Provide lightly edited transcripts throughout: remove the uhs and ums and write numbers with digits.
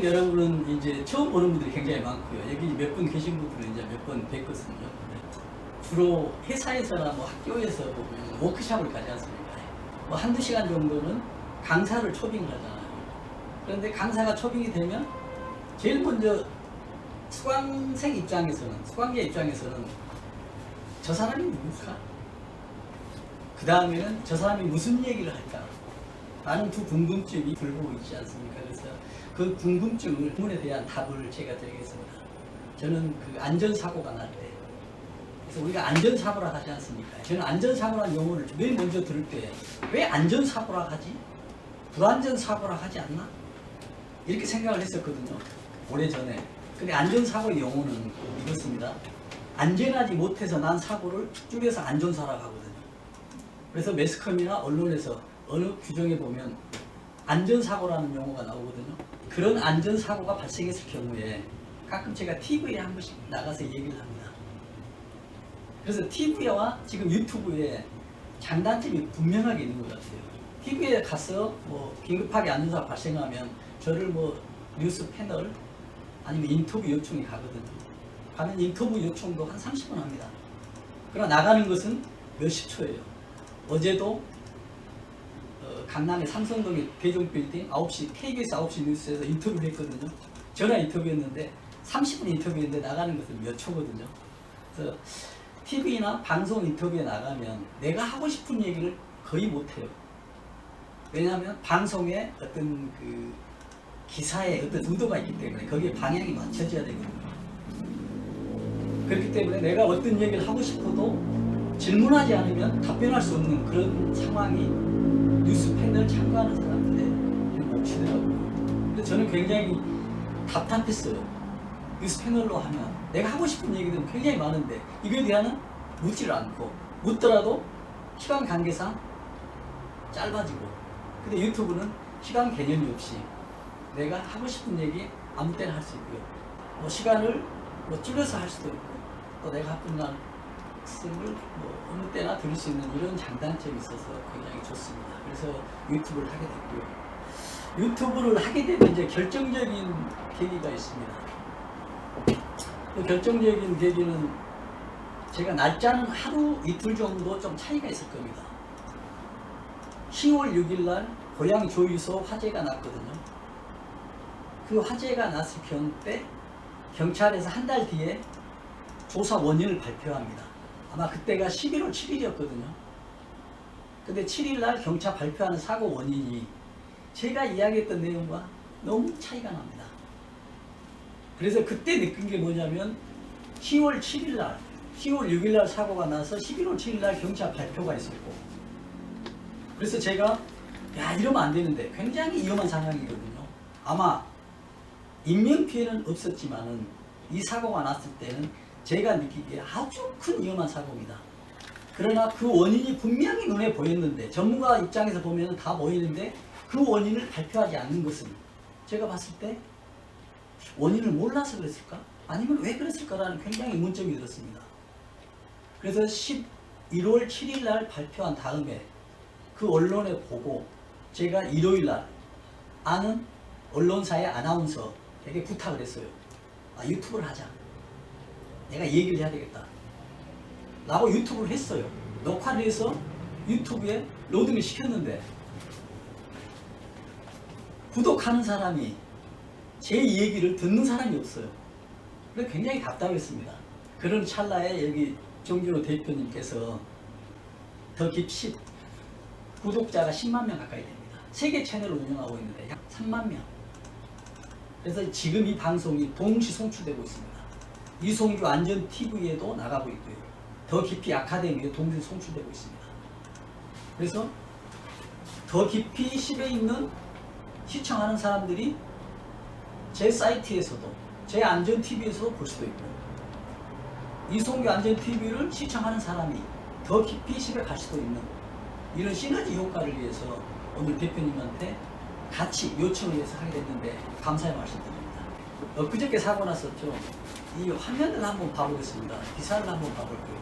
여러분은 이제 처음 보는 분들이 굉장히 많고요. 여기 몇 분 계신 분들은 이제 몇 번 뵀거든요. 주로 회사에서나 뭐 학교에서 보면 워크숍을 가지 않습니까? 뭐 한두 시간 정도는 강사를 초빙을 하잖아요. 그런데 강사가 초빙이 되면 제일 먼저 수강생 입장에서는, 수강자 입장에서는 저 사람이 누굴까? 그 다음에는 저 사람이 무슨 얘기를 할까? 라는 두 궁금증이 불고 있지 않습니까? 그래서 그 궁금증을, 질문에 대한 답을 제가 드리겠습니다. 저는 그 안전사고가 날 때, 그래서 우리가 안전사고라 하지 않습니까? 저는 안전사고라는 용어를 맨 먼저 들을 때 왜 안전사고라 하지? 불안전사고라 하지 않나? 이렇게 생각을 했었거든요. 오래전에. 근데 안전사고의 용어는 이렇습니다. 안전하지 못해서 난 사고를 줄여서 안전사라고 하거든요. 그래서 매스컴이나 언론에서 어느 규정에 보면 안전사고라는 용어가 나오거든요. 그런 안전사고가 발생했을 경우에 가끔 제가 TV에 한 번씩 나가서 얘기를 합니다. 그래서 TV와 지금 유튜브에 장단점이 분명하게 있는 것 같아요. TV에 가서 뭐 긴급하게 안전사고 발생하면 저를 뭐 뉴스 패널 아니면 인터뷰 요청이 가거든요. 가면 인터뷰 요청도 한 30분 합니다. 그러나 나가는 것은 몇십 초예요. 어제도 강남의 삼성동의 대종빌딩 9시 KBS 9시 뉴스에서 인터뷰를 했거든요. 전화 인터뷰였는데 30분 인터뷰인데 나가는 것은 몇 초거든요. 그래서 TV나 방송 인터뷰에 나가면 내가 하고 싶은 얘기를 거의 못해요. 왜냐하면 방송에 어떤 그 기사에 어떤 의도가 있기 때문에 거기에 방향이 맞춰져야 되거든요. 그렇기 때문에 내가 어떤 얘기를 하고 싶어도 질문하지 않으면 답변할 수 없는 그런 상황이 뉴스 패널 참가하는 사람들의 몫이더라고요. 근데 저는 굉장히 답답했어요. 뉴스 패널로 하면 내가 하고 싶은 얘기들은 굉장히 많은데 이거에 대한 묻지를 않고 묻더라도 시간 관계상 짧아지고, 근데 유튜브는 시간 개념이 없이 내가 하고 싶은 얘기 아무 때나 할 수 있고요. 뭐 시간을 뭐 줄여서 할 수도 있고, 또 내가 하는 말씀을 뭐 어느 때나 들을 수 있는 이런 장단점이 있어서 굉장히 좋습니다. 그래서 유튜브를 하게 됐고요. 유튜브를 하게 되면 이제 결정적인 계기가 있습니다. 그 결정적인 계기는 제가 날짜는 하루 이틀 정도 좀 차이가 있을 겁니다. 10월 6일 날 고양 조유소 화재가 났거든요. 그 화재가 났을 경때 경찰에서 한 달 뒤에 조사 원인을 발표합니다. 아마 그때가 11월 7일이었거든요. 근데 7일 날 경찰 발표하는 사고 원인이 제가 이야기했던 내용과 너무 차이가 납니다. 그래서 그때 느낀 게 뭐냐면 10월 7일 날, 10월 6일 날 사고가 나서 11월 7일 날 경찰 발표가 있었고, 그래서 제가 야 이러면 안 되는데 굉장히 위험한 상황이거든요. 아마 인명피해는 없었지만은 이 사고가 났을 때는 제가 느끼기에 아주 큰 위험한 사고입니다. 그러나 그 원인이 분명히 눈에 보였는데, 전문가 입장에서 보면 다 보이는데 그 원인을 발표하지 않는 것은 제가 봤을 때 원인을 몰라서 그랬을까? 아니면 왜 그랬을까라는 굉장히 의문점이 들었습니다. 그래서 11월 7일 날 발표한 다음에 그 언론에 보고 제가 일요일 날 아는 언론사의 아나운서에게 부탁을 했어요. 아, 유튜브를 하자. 내가 얘기를 해야 되겠다. 라고 유튜브를 했어요. 녹화를 해서 유튜브에 로딩을 시켰는데 구독하는 사람이 제 얘기를 듣는 사람이 없어요. 그래서 굉장히 답답했습니다. 그런 찰나에 여기 정준호 대표님께서 더 깊이 구독자가 10만 명 가까이 됩니다. 세계 채널을 운영하고 있는데 약 3만 명. 그래서 지금 이 방송이 동시 송출되고 있습니다. 이송규 안전TV에도 나가고 있고요. 더 깊이 아카데미에 동시 송출되고 있습니다. 그래서 더 깊이 10에 있는 시청하는 사람들이 제 사이트에서도 제 안전TV에서도 볼 수도 있고, 이송규 안전TV를 시청하는 사람이 더 깊이 10에 갈 수도 있는 이런 시너지 효과를 위해서 오늘 대표님한테 같이 요청을 해서 하게 됐는데 감사의 말씀드립니다. 그저께 사고 났었죠. 이 화면을 한번 봐보겠습니다. 기사를 한번 봐볼게요.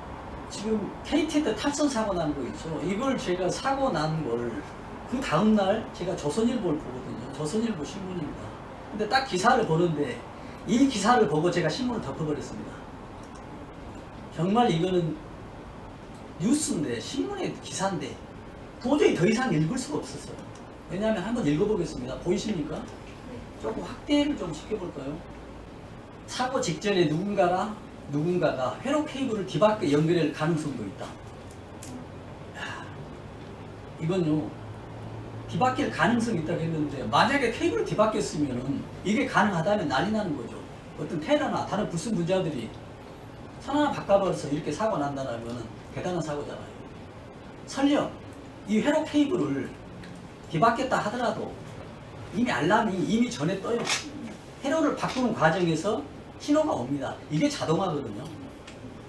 지금 KTX 탑선 사고 난 거 있죠. 이걸 제가 사고 난 걸 그 다음날 제가 조선일보를 보거든요. 조선일보 신문입니다. 근데 딱 기사를 보는데 이 기사를 보고 제가 신문을 덮어버렸습니다. 정말 이거는 뉴스인데 신문의 기사인데 도저히 더 이상 읽을 수가 없었어요. 왜냐하면 한번 읽어보겠습니다. 보이십니까? 조금 확대를 좀 시켜볼까요? 사고 직전에 누군가가 회로 케이블을 뒤바뀌어 연결할 가능성도 있다. 이건요, 뒤바뀔 가능성이 있다고 했는데 만약에 케이블을 뒤바뀌었으면 이게 가능하다면 난리 나는 거죠. 어떤 테러나 다른 불순 분자들이 선 하나 바꿔버려서 이렇게 사고 난다면 대단한 사고잖아요. 설령 이 회로 케이블을 뒤바뀌었다 하더라도 이미 알람이 이미 전에 떠요. 회로를 바꾸는 과정에서 신호가 옵니다. 이게 자동화거든요.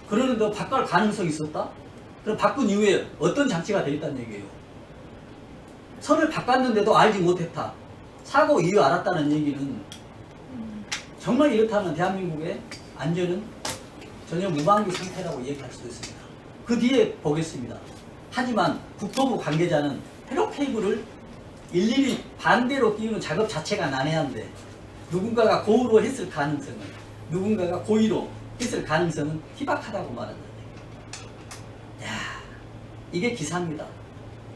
그러는데 바꿀 가능성이 있었다? 그럼 바꾼 이후에 어떤 장치가 되어 있다는 얘기예요. 선을 바꿨는데도 알지 못했다. 사고 이후 알았다는 얘기는 정말 이렇다면 대한민국의 안전은 전혀 무방비 상태라고 얘기할 수도 있습니다. 그 뒤에 보겠습니다. 하지만 국토부 관계자는 회로 케이블을 일일이 반대로 띄우는 작업 자체가 난해한데 누군가가 고의로 했을 가능성은 희박하다고 말한다. 야, 이게 기사입니다.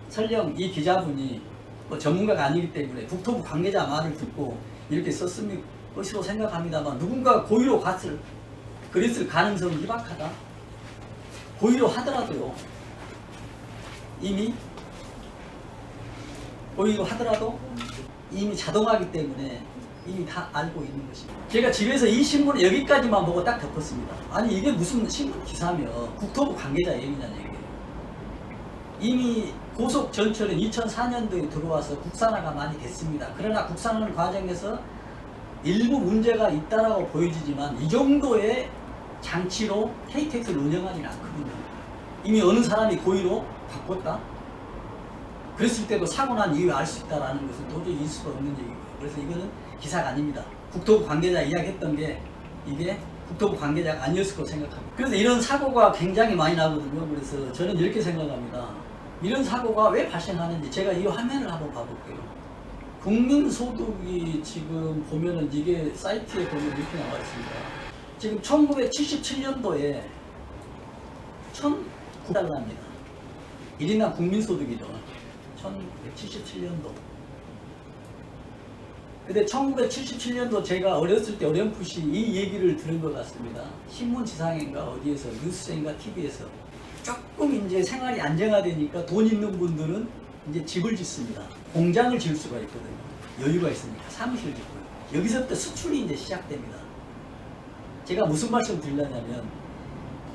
설령 이 기자분이 뭐 전문가가 아니기 때문에 국토부 관계자 말을 듣고 이렇게 썼을 것으로 생각합니다만 누군가가 고의로 그랬을 가능성은 희박하다. 고의로 하더라도 이미 자동화기 때문에 이미 다 알고 있는 것입니다. 제가 집에서 이 신문을 여기까지만 보고 딱 덮었습니다. 아니 이게 무슨 신문 기사며 국토부 관계자 얘기냐는 얘기예요. 이미 고속 전철은 2004년도에 들어와서 국산화가 많이 됐습니다. 그러나 국산화하는 과정에서 일부 문제가 있다라고 보여지지만 이 정도의 장치로 KTX를 운영하지는 않거든요. 이미 어느 사람이 고의로 바꿨다? 그랬을 때도 사고 난 이후에 알 수 있다는 것은 도저히 있을 수가 없는 얘기고요. 그래서 이거는 기사가 아닙니다. 국토부 관계자 이야기했던 게 이게 국토부 관계자가 아니었을 거라고 생각합니다. 그래서 이런 사고가 굉장히 많이 나거든요. 그래서 저는 이렇게 생각합니다. 이런 사고가 왜 발생하는지 제가 이 화면을 한번 봐볼게요. 국민소득이 지금 보면은 이게 사이트에 보면 이렇게 나와 있습니다. 지금 1977년도에 1,900달러입니다. 1인당 국민소득이죠. 1977년도. 근데 1977년도 제가 어렸을 때 어렴풋이 이 얘기를 들은 것 같습니다. 신문지상인가 어디에서 뉴스인가 TV에서 조금 이제 생활이 안정화되니까 돈 있는 분들은 이제 집을 짓습니다. 공장을 지을 수가 있거든요. 여유가 있으니까 사무실을 짓고요. 여기서부터 수출이 이제 시작됩니다. 제가 무슨 말씀 드리려냐면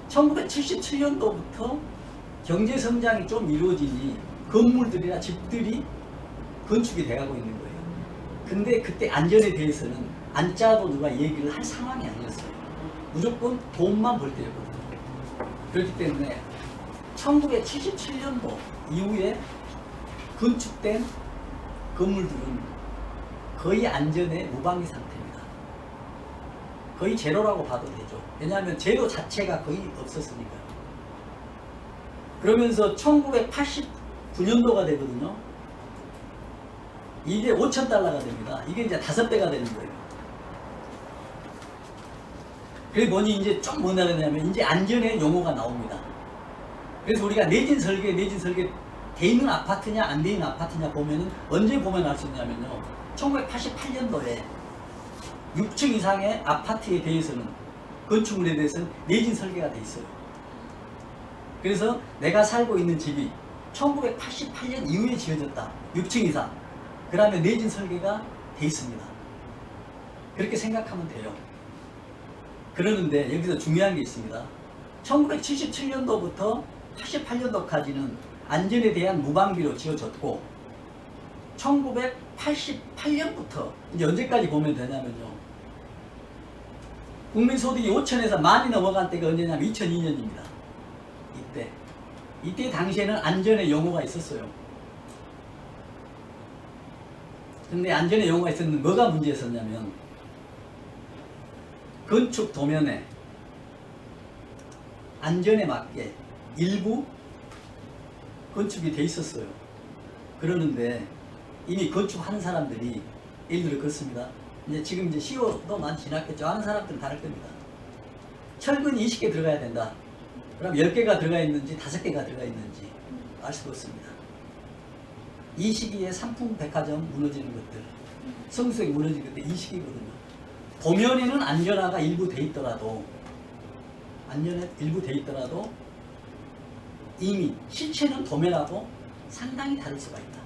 1977년도부터 경제 성장이 좀 이루어지니 건물들이나 집들이 건축이 돼가고 있는 거예요. 근데 그때 안전에 대해서는 안 짜도 누가 얘기를 할 상황이 아니었어요. 무조건 돈만 벌 때였거든요. 그렇기 때문에 1977년도 이후에 건축된 건물들은 거의 안전에 무방비 상태입니다. 거의 제로라고 봐도 되죠. 왜냐하면 제로 자체가 거의 없었으니까요. 그러면서 1989년도가 되거든요. 이게 5,000달러가 됩니다. 이게 이제 5배가 되는 거예요. 그게 뭐니 이제 좀 뭐냐 그러냐면 이제 안전의 용어가 나옵니다. 그래서 우리가 내진 설계 돼 있는 아파트냐 안 돼 있는 아파트냐 보면은 언제 보면 알 수 있냐면요. 1988년도에 6층 이상의 아파트에 대해서는 건축물에 대해서는 내진 설계가 돼 있어요. 그래서 내가 살고 있는 집이 1988년 이후에 지어졌다. 6층 이상. 그 다음에 내진 설계가 돼 있습니다. 그렇게 생각하면 돼요. 그러는데 여기서 중요한 게 있습니다. 1977년도부터 88년도까지는 안전에 대한 무방비로 지어졌고 1988년부터 이제 언제까지 보면 되냐면요. 국민소득이 5천에서 만이 넘어간 때가 언제냐면 2002년입니다. 이때 당시에는 안전의 용어가 있었어요. 근데 안전의 용어가 있었는데 뭐가 문제였었냐면 건축 도면에 안전에 맞게 일부 건축이 돼 있었어요. 그러는데 이미 건축하는 사람들이 예를 들어 그렇습니다. 이제 지금 이제 시효도 많이 지났겠죠. 아는 사람들은 다를 겁니다. 철근이 20개 들어가야 된다. 그럼 10개가 들어가 있는지 5개가 들어가 있는지 알 수가 없습니다. 이 시기에 상품 백화점 무너지는 것들, 성수에 무너지는 것들 이 시기거든요. 도면에는 안전화가 일부 돼 있더라도 이미 실체는 도면하고 상당히 다를 수가 있다.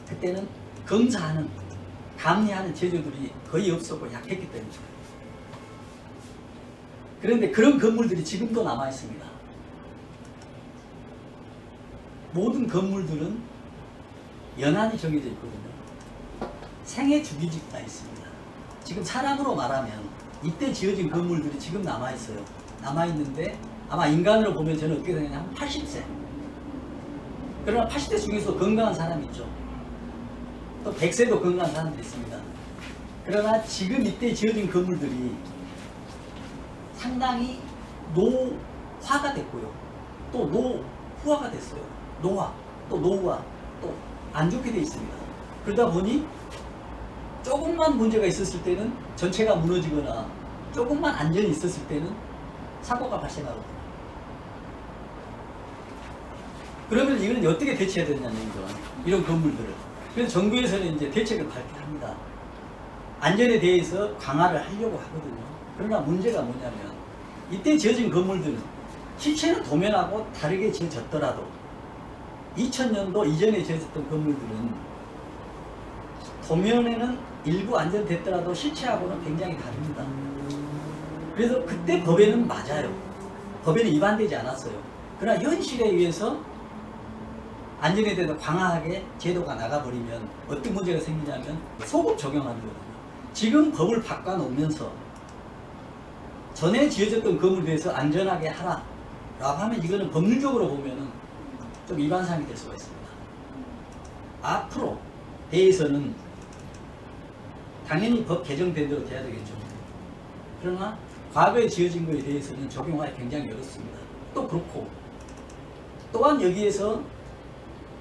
그때는 검사하는, 감리하는 제조들이 거의 없었고 약했기 때문이죠. 그런데 그런 건물들이 지금도 남아 있습니다. 모든 건물들은 연한이 정해져 있거든요. 생애 주기직가 있습니다. 지금 사람으로 말하면 이때 지어진 건물들이 지금 남아 있어요. 남아 있는데 아마 인간으로 보면 저는 어떻게 되냐면 80세. 그러나 80대 중에서 건강한 사람이 있죠. 또 100세도 건강한 사람들이 있습니다. 그러나 지금 이때 지어진 건물들이 상당히 노화가 됐고요. 또 노후화가 됐어요. 노화, 또 노후화, 또 안 좋게 돼 있습니다. 그러다 보니 조금만 문제가 있었을 때는 전체가 무너지거나 조금만 안전이 있었을 때는 사고가 발생하거든요. 그러면 이건 어떻게 대처해야 되냐는 얘기죠. 이런 건물들을. 그래서 정부에서는 이제 대책을 발표합니다. 안전에 대해서 강화를 하려고 하거든요. 그러나 문제가 뭐냐면 이때 지어진 건물들은 실체는 도면하고 다르게 지어졌더라도 2000년도 이전에 지어졌던 건물들은 도면에는 일부 안전됐더라도 실체하고는 굉장히 다릅니다. 그래서 그때 법에는 맞아요. 법에는 위반되지 않았어요. 그러나 현실에 의해서 안전에 대해서 강하게 제도가 나가버리면 어떤 문제가 생기냐면 소급 적용하는 거거든요. 지금 법을 바꿔놓으면서 전에 지어졌던 건물에 대해서 안전하게 하라 라고 하면 이거는 법률적으로 보면은 좀 위반사항이 될 수가 있습니다. 앞으로 대해서는 당연히 법 개정된 대로 돼야 되겠죠. 그러나 과거에 지어진 것에 대해서는 적용하기 굉장히 어렵습니다. 또 그렇고 또한 여기에서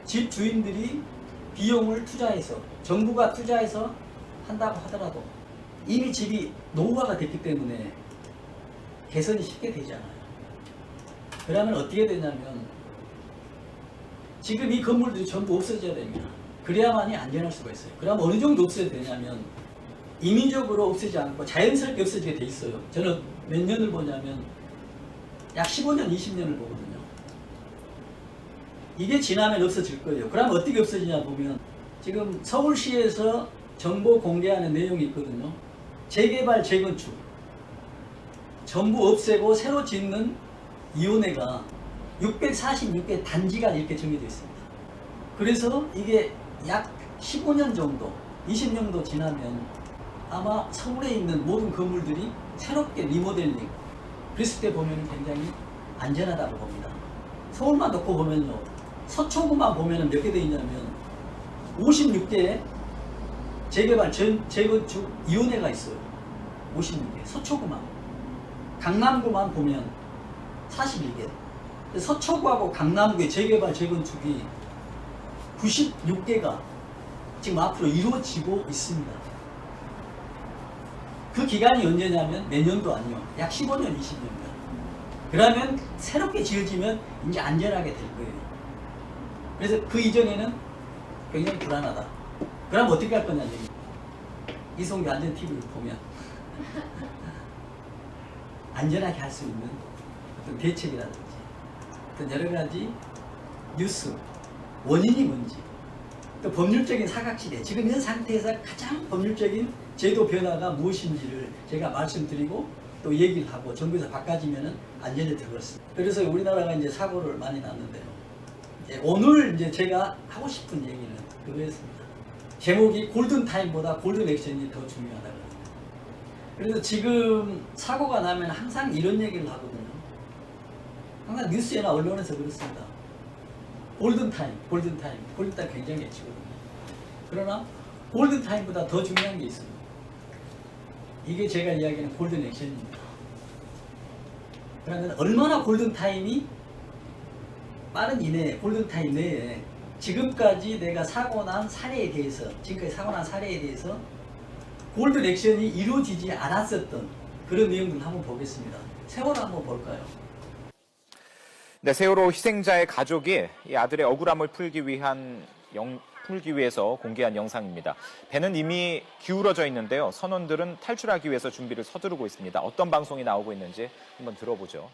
집 주인들이 비용을 투자해서 정부가 투자해서 한다고 하더라도 이미 집이 노후화가 됐기 때문에 개선이 쉽게 되지 않아요. 그러면 어떻게 되냐면 지금 이 건물들이 전부 없어져야 됩니다. 그래야만이 안전할 수가 있어요. 그럼 어느 정도 없어야 되냐면 인위적으로 없애지 않고 자연스럽게 없어지게 돼 있어요. 저는 몇 년을 보냐면 약 15년, 20년을 보거든요. 이게 지나면 없어질 거예요. 그럼 어떻게 없어지냐 보면 지금 서울시에서 정보 공개하는 내용이 있거든요. 재개발, 재건축 전부 없애고 새로 짓는 위원회가 646개 단지가 이렇게 정해져 있습니다. 그래서 이게 약 15년 정도, 20년 정도 지나면 아마 서울에 있는 모든 건물들이 새롭게 리모델링, 그랬을 때 보면 굉장히 안전하다고 봅니다. 서울만 놓고 보면요, 서초구만 보면 몇 개 돼 있냐면 56개의 재개발, 재건축 위원회가 있어요. 56개, 서초구만. 강남구만 보면 41개. 서초구하고 강남구의 재개발, 재건축이 96개가 지금 앞으로 이루어지고 있습니다. 그 기간이 언제냐면 내년도 아니요. 약 15년, 20년입니다. 그러면 새롭게 지어지면 이제 안전하게 될 거예요. 그래서 그 이전에는 굉장히 불안하다. 그럼 어떻게 할 거냐. 이송규 안전TV를 보면 안전하게 할 수 있는 어떤 대책이라든지 어떤 여러 가지 뉴스, 원인이 뭔지, 또 법률적인 사각지대, 지금 현 상태에서 가장 법률적인 제도 변화가 무엇인지를 제가 말씀드리고 또 얘기를 하고 정부에서 바꿔지면은 안전에 들어갔습니다. 그래서 우리나라가 이제 사고를 많이 났는데요. 오늘 이제 제가 하고 싶은 얘기는 그거였습니다. 제목이 골든타임보다 골든액션이 더 중요하다고. 그래서 지금 사고가 나면 항상 이런 얘기를 하거든요. 항상 뉴스에나 언론에서 그렇습니다. 골든타임, 골든타임, 골든타임 굉장히 애치거든요. 그러나 골든타임보다 더 중요한 게 있습니다. 이게 제가 이야기하는 골든액션입니다. 그러면 얼마나 골든타임이 빠른 이내에, 골든타임 내에 지금까지 내가 사고 난 사례에 대해서, 지금까지 사고 난 사례에 대해서 골든 액션이 이루어지지 않았었던 그런 내용들 한번 보겠습니다. 세월호 한번 볼까요? 네, 세월호 희생자의 가족이 이 아들의 억울함을 풀기 위해서 공개한 영상입니다. 배는 이미 기울어져 있는데요. 선원들은 탈출하기 위해서 준비를 서두르고 있습니다. 어떤 방송이 나오고 있는지 한번 들어보죠.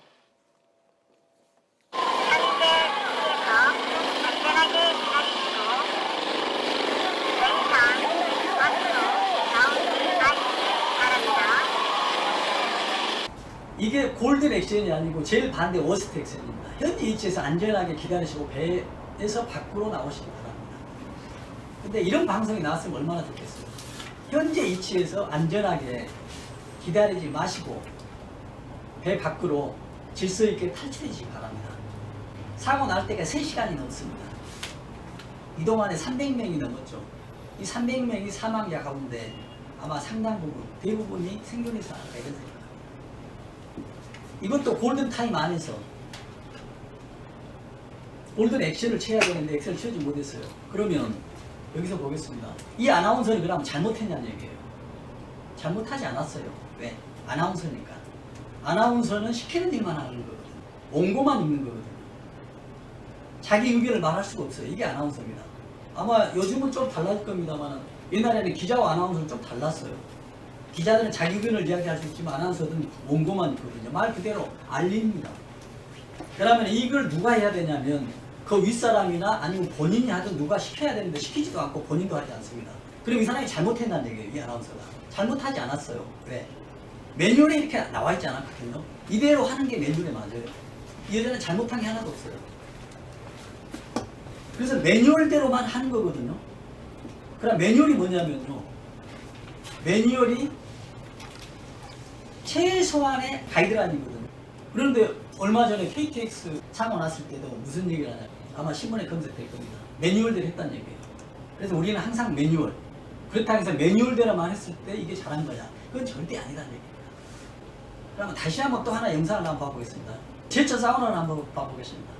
이게 골든 액션이 아니고 제일 반대 워스트 액션입니다. 현재 위치에서 안전하게 기다리시고 배에서 밖으로 나오시기 바랍니다. 근데 이런 방송이 나왔으면 얼마나 좋겠어요. 현재 위치에서 안전하게 기다리지 마시고 배 밖으로 질서 있게 탈출해 주시기 바랍니다. 사고 날 때가 3시간이 넘습니다. 이동안에 300명이 넘었죠. 이 300명이 사망자 가운데 아마 상당 부분, 대부분이 생존해서 나갈까 이런 생각입니다. 이것도 골든타임 안에서 골든 액션을 쳐야 되는데 액션을 치지 못했어요. 그러면 여기서 보겠습니다. 이 아나운서는 그럼 잘못했냐는 얘기예요. 잘못하지 않았어요. 왜? 아나운서니까. 아나운서는 시키는 일만 하는 거거든요. 원고만 읽는 거거든요. 자기 의견을 말할 수가 없어요. 이게 아나운서입니다. 아마 요즘은 좀 달라질 겁니다만 옛날에는 기자와 아나운서는 좀 달랐어요. 기자들은 자기 의견을 이야기할 수 있지만 아나운서는 원고만 있거든요. 말 그대로 알립니다. 그러면 이걸 누가 해야 되냐면 그 윗사람이나 아니면 본인이 하든 누가 시켜야 되는데 시키지도 않고 본인도 하지 않습니다. 그럼 이 사람이 잘못했다는 얘기예요. 이 아나운서가. 잘못하지 않았어요. 왜? 매뉴얼에 이렇게 나와 있지 않았거든요. 이대로 하는 게 매뉴얼에 맞아요. 이 여자는 잘못한 게 하나도 없어요. 그래서 매뉴얼대로만 하는 거거든요. 그럼 매뉴얼이 뭐냐면요. 매뉴얼이 최소한의 가이드라인이거든요. 그런데 얼마 전에 KTX 사고 났을 때도 무슨 얘기를 하냐면 아마 신문에 검색될 겁니다. 매뉴얼대로 했다는 얘기예요. 그래서 우리는 항상 매뉴얼. 그렇다고 해서 매뉴얼대로만 했을 때 이게 잘한 거냐. 그건 절대 아니라는 얘기입니다. 그러면 다시 한번 또 하나 영상을 한번 봐보겠습니다. 제철 사우나를 한번 봐보겠습니다.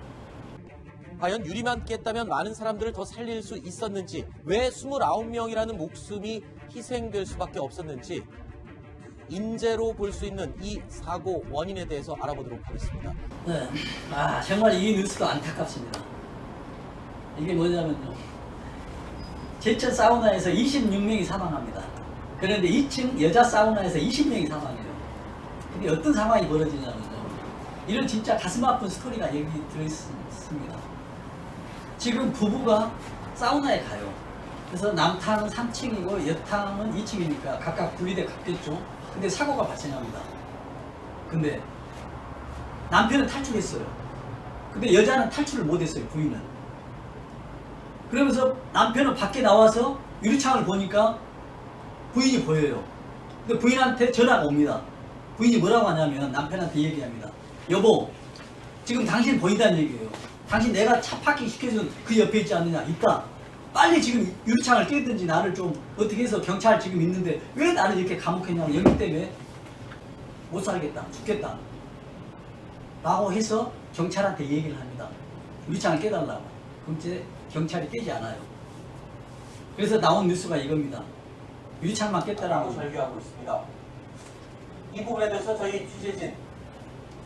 과연 유리만 깼다면 많은 사람들을 더 살릴 수 있었는지, 왜 29명이라는 목숨이 희생될 수밖에 없었는지 인재로 볼 수 있는 이 사고 원인에 대해서 알아보도록 하겠습니다. 네. 정말 이 뉴스도 안타깝습니다. 이게 뭐냐면요. 제천 사우나에서 26명이 사망합니다. 그런데 2층 여자 사우나에서 20명이 사망해요. 근데 어떤 상황이 벌어지냐면요. 이런 진짜 가슴 아픈 스토리가 여기 들어있습니다. 지금 부부가 사우나에 가요. 그래서 남탕은 3층이고 여탕은 2층이니까 각각 분리돼 갔겠죠. 근데 사고가 발생합니다. 근데 남편은 탈출했어요. 근데 여자는 탈출을 못했어요. 부인은. 그러면서 남편은 밖에 나와서 유리창을 보니까 부인이 보여요. 근데 부인한테 전화가 옵니다. 부인이 뭐라고 하냐면 남편한테 얘기합니다. 여보, 지금 당신 보인다는 얘기예요. 당신 내가 차 파킹 시켜준 그 옆에 있지 않느냐? 있다. 빨리 지금 유리창을 깨든지 나를 좀 어떻게 해서 경찰 지금 있는데 왜 나를 이렇게 감옥했냐고. 여기 때문에 못 살겠다. 죽겠다. 라고 해서 경찰한테 얘기를 합니다. 유리창을 깨달라고. 그럼 이제 경찰이 깨지 않아요. 그래서 나온 뉴스가 이겁니다. 유리창만 깼다라고 절규하고 있습니다. 이 부분에 대해서 저희 취재진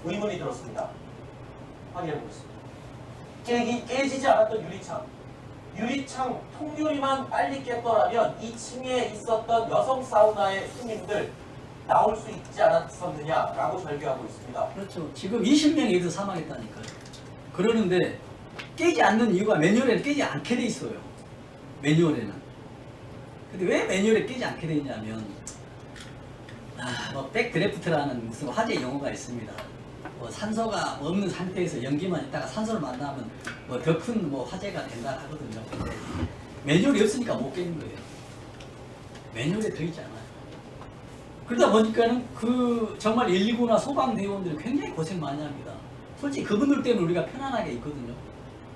의문이 들었습니다. 확인해 보겠습니다. 깨지지 않았던 유리창 통유리만 빨리 깼더라면 2층에 있었던 여성 사우나의 손님들 나올 수 있지 않았었느냐라고 절규하고 있습니다. 그렇죠. 지금 20명이 여기서 사망했다니까요. 그러는데 깨지 않는 이유가 매뉴얼에는 깨지 않게 돼 있어요. 매뉴얼에는. 근데 왜 매뉴얼에 깨지 않게 돼 있냐면 백드래프트라는 무슨 화제 용어가 있습니다. 산소가 없는 상태에서 연기만 있다가 산소를 만나면 더 큰 화재가 된다 하거든요. 근데 매뉴얼이 없으니까 못 깨는 거예요. 매뉴얼에 들어있지 않아요. 그러다 보니까는 정말 119나 소방대원들이 굉장히 고생 많이 합니다. 솔직히 그분들 때문에 우리가 편안하게 있거든요.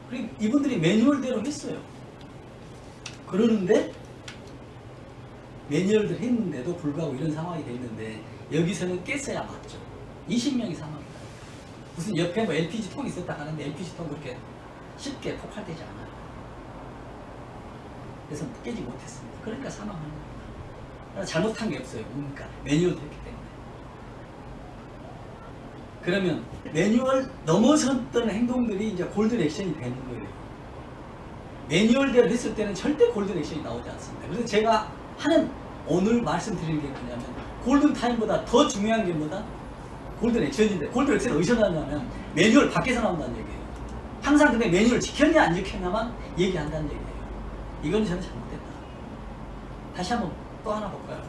그리고 이분들이 매뉴얼대로 했어요. 그러는데 매뉴얼대로 했는데도 불구하고 이런 상황이 됐는데 여기서는 깼어야 맞죠. 20명이 사망했다. 무슨 옆에 LPG 통이 있었다 하는데 LPG 통 그렇게 쉽게 폭발되지 않아요. 그래서 깨지 못했습니다. 그러니까 사망하는 겁니다. 잘못한 게 없어요. 뭡니까? 매뉴얼 됐기 때문에. 그러면 매뉴얼 넘어섰던 행동들이 이제 골든 액션이 되는 거예요. 매뉴얼대로 했을 때는 절대 골든 액션이 나오지 않습니다. 그래서 제가 하는 오늘 말씀드리는 게 뭐냐면 골든 타임보다 더 중요한 게 뭐다? 골든 액션인데 골든 액션이 어디서 나오냐면 매뉴얼 밖에서 나온다는 얘기예요. 항상 근데 매뉴얼 지켰냐 안 지켰냐만 얘기한다는 얘기예요. 이건 저는 잘못됐다. 다시 한번 또 하나 볼까요?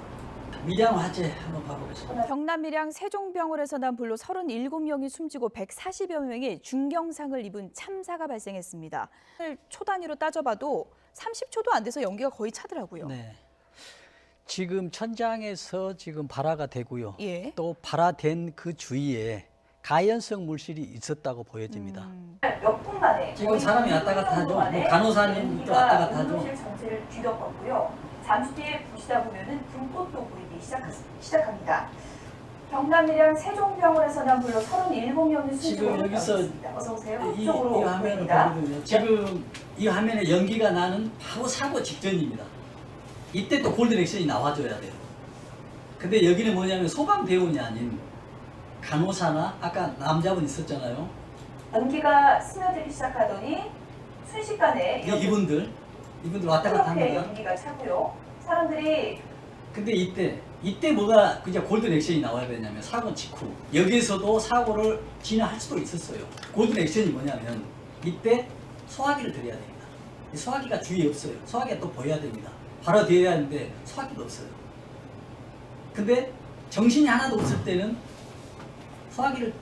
밀양 화재 한번 봐보겠습니다. 경남 밀양 세종병원에서 난 불로 37명이 숨지고 140여 명이 중경상을 입은 참사가 발생했습니다. 초 단위로 따져봐도 30초도 안 돼서 연기가 거의 차더라고요. 네. 지금 천장에서 지금 발화가 되고요. 예. 또 발화된 그 주위에 가연성 물질이 있었다고 보여집니다. 몇 분 만에 지금 사람이 왔다 갔다 하죠. 뭐 간호사님도 왔다 갔다 하죠. 응급실 전체를 뒤덮었고요. 잠시 뒤에 보시다 보면은 불꽃도 보이기 시작합니다. 경남 밀양 세종병원에서 난 불로 37명이 숨지고 지금 여기서 있습니다. 어서 오세요. 이 이쪽으로 화면을 보입니다. 보거든요. 지금 이 화면에 연기가 나는 바로 사고 직전입니다. 이때 또 골든 액션이 나와줘야 돼요. 근데 여기는 뭐냐면 소방대원이 아닌 간호사나 아까 남자분 있었잖아요. 연기가 스며들기 시작하더니 순식간에 이분들 왔다 갔다 그렇게 합니다. 연기가 차고요. 사람들이 근데 이때 뭐가 그냥 골든 액션이 나와야 되냐면 사고 직후 여기에서도 사고를 진화할 수도 있었어요. 골든 액션이 뭐냐면 이때 소화기를 드려야 됩니다. 이 소화기가 주위에 없어요. 소화기가 또 보여야 됩니다. 바로 되어야 하는데 소화기도 없어요. 근데 정신이 하나도 없을 때는 소화기를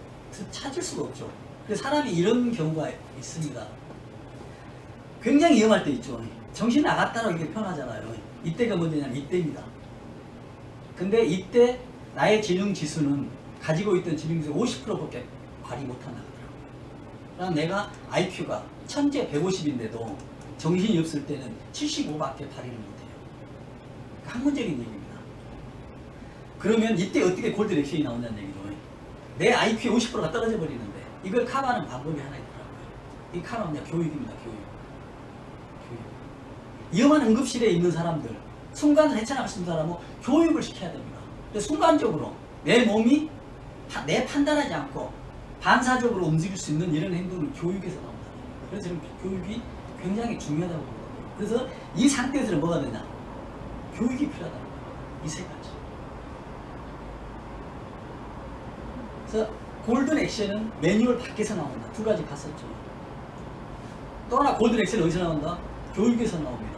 찾을 수가 없죠. 그래서 사람이 이런 경우가 있습니다. 굉장히 위험할 때 있죠. 정신이 나갔다고 이렇게 표현하잖아요. 이때가 뭐냐면 이때입니다. 근데 이때 나의 지능지수는 가지고 있던 지능지수 50%밖에 발휘 못한다 그러더라고요. 그럼 내가 IQ가 천재 150인데도 정신이 없을 때는 75밖에 발휘를 못해요. 학문적인 얘기입니다. 그러면 이때 어떻게 골든 액션이 나온다는 얘기죠. 내 IQ의 50%가 떨어져 버리는데 이걸 커버하는 방법이 하나 있더라고요. 이 커버는 그냥 교육입니다. 교육. 위험한 응급실에 있는 사람들, 순간을 헤쳐나갈 수 있는 사람은 교육을 시켜야 됩니다. 근데 순간적으로 내 몸이 내 판단하지 않고 반사적으로 움직일 수 있는 이런 행동은 교육에서 나온다. 그래서 저는 교육이 굉장히 중요하다고 보거든요. 그래서 이 상태에서는 뭐가 되냐? 교육이 필요하다. 이 세 가지. 그래서 골든 액션은 매뉴얼 밖에서 나온다. 두 가지 봤었죠. 또 하나 골든 액션은 어디서 나온다? 교육에서 나옵니다.